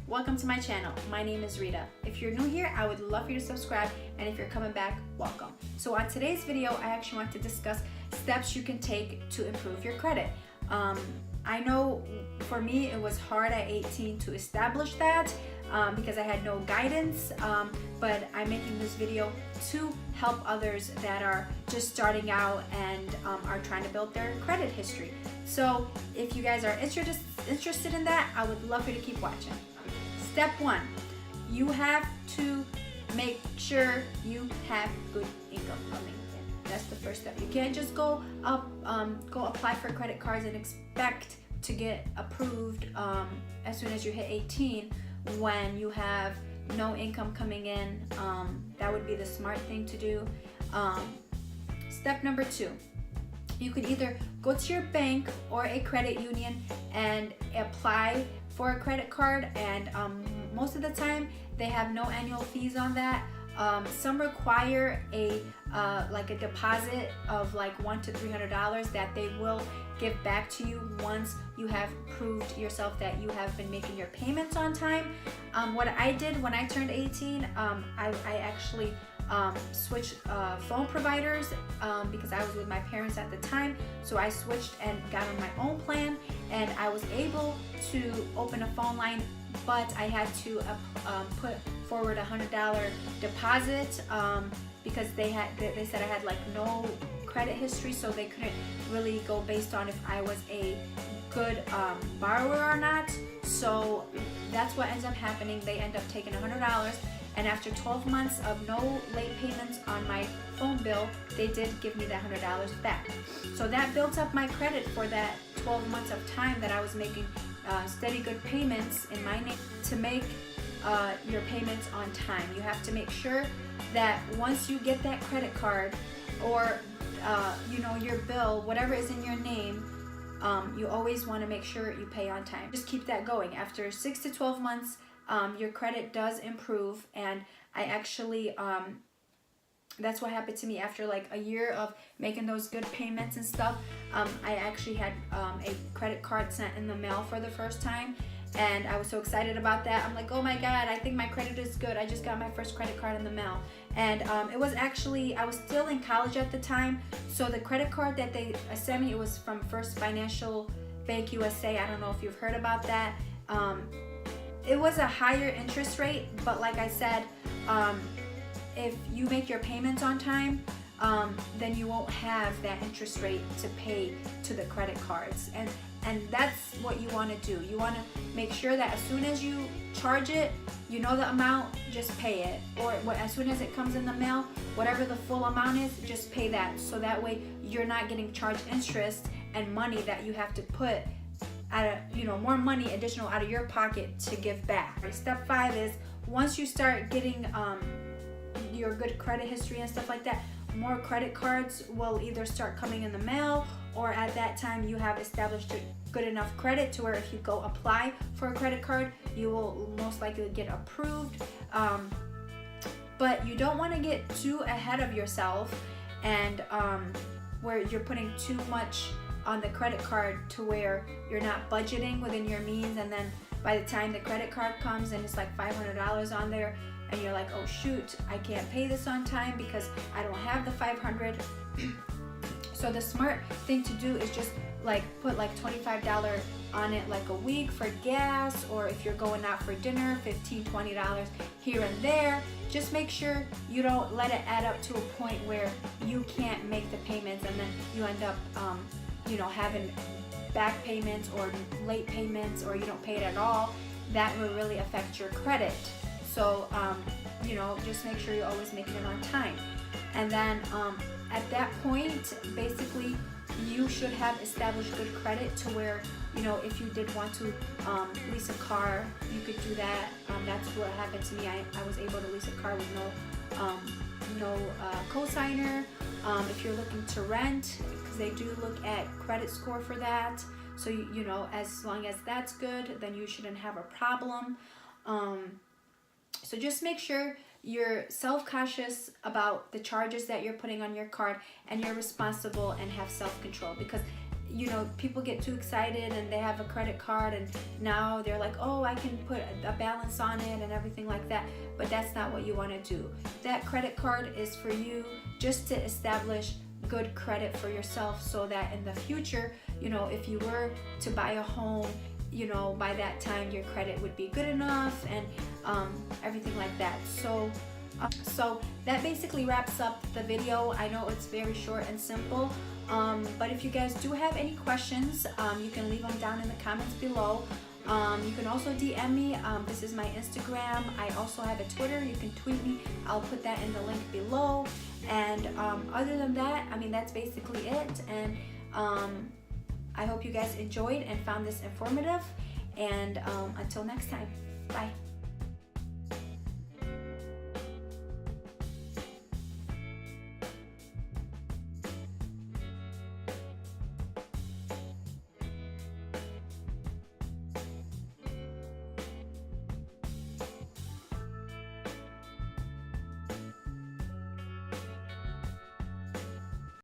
welcome to my channel. My name is Rita. If you're new here, I would love for you to subscribe, and if you're coming back, welcome. So on today's video, I actually want to discuss steps you can take to improve your credit. I know for me it was hard at 18 to establish that because I had no guidance, but I'm making this video to help others that are just starting out and are trying to build their credit history. So if you guys are interested in that, I would love for you to keep watching. Step 1, you have to make sure you have good income coming in. That's the first step. You can't just go apply for credit cards and expect to get approved as soon as you hit 18 when you have no income coming in. That would be the smart thing to do. Step number 2, you could either go to your bank or a credit union and apply for a credit card, and most of the time they have no annual fees on that. Some require a deposit of like $100 to $300 that they will give back to you once you have proved yourself that you have been making your payments on time. What I did when I turned 18, I actually switched phone providers because I was with my parents at the time. So I switched and got on my own plan, and I was able to open a phone line, but I had to put forward $100 deposit because they said I had like no credit history, so they couldn't really go based on if I was a good borrower or not. So that's what ends up happening. They end up taking $100, and after 12 months of no late payments on my phone bill, they did give me that $100 back. So that built up my credit for that 12 months of time that I was making steady good payments in my name. To make your payments on time, you have to make sure that once you get that credit card or your bill, whatever is in your name, you always want to make sure you pay on time. Just keep that going. After 6 to 12 months, your credit does improve, and I actually that's what happened to me after like a year of making those good payments and stuff. I actually had a credit card sent in the mail for the first time, and I was so excited about that. I'm like, oh my god, I think my credit is good. I just got my first credit card in the mail. And it was actually, I was still in college at the time, so the credit card that they sent me, it was from First Financial Bank USA. I don't know if you've heard about that. It was a higher interest rate, but like I said, if you make your payments on time, then you won't have that interest rate to pay to the credit cards. And that's what you want to do. You want to make sure that as soon as you charge it, you know the amount, just pay it. Or as soon as it comes in the mail, whatever the full amount is, just pay that. So that way you're not getting charged interest and money that you have to put more money additional out of your pocket to give back. Step 5 is, once you start getting your good credit history and stuff like that, more credit cards will either start coming in the mail, or at that time you have established good enough credit to where if you go apply for a credit card, you will most likely get approved. But you don't want to get too ahead of yourself and where you're putting too much on the credit card to where you're not budgeting within your means, and then by the time the credit card comes and it's like $500 on there, and you're like, oh shoot, I can't pay this on time because I don't have the $500. So the smart thing to do is just like put like $25 on it like a week for gas, or if you're going out for dinner, $15, $20 here and there. Just make sure you don't let it add up to a point where you can't make the payments, and then you end up having back payments or late payments, or you don't pay it at all. That will really affect your credit. So just make sure you're always making it on time. And then at that point, basically you should have established good credit to where, if you did want to lease a car, you could do that. That's what happened to me. I was able to lease a car with no cosigner. If you're looking to rent, because they do look at credit score for that, so as long as that's good, then you shouldn't have a problem. So just make sure you're self-conscious about the charges that you're putting on your card, and you're responsible and have self-control, because you know, people get too excited and they have a credit card and now they're like, oh, I can put a balance on it and everything like that. But that's not what you want to do. That credit card is for you just to establish good credit for yourself, so that in the future, you know, if you were to buy a home, you know, by that time your credit would be good enough and everything like that. So that basically wraps up the video. I know it's very short and simple, but if you guys do have any questions, you can leave them down in the comments below. You can also DM me. This is my Instagram. I also have a Twitter. You can tweet me. I'll put that in the link below. And other than that, I mean, that's basically it. And I hope you guys enjoyed and found this informative. And until next time, bye.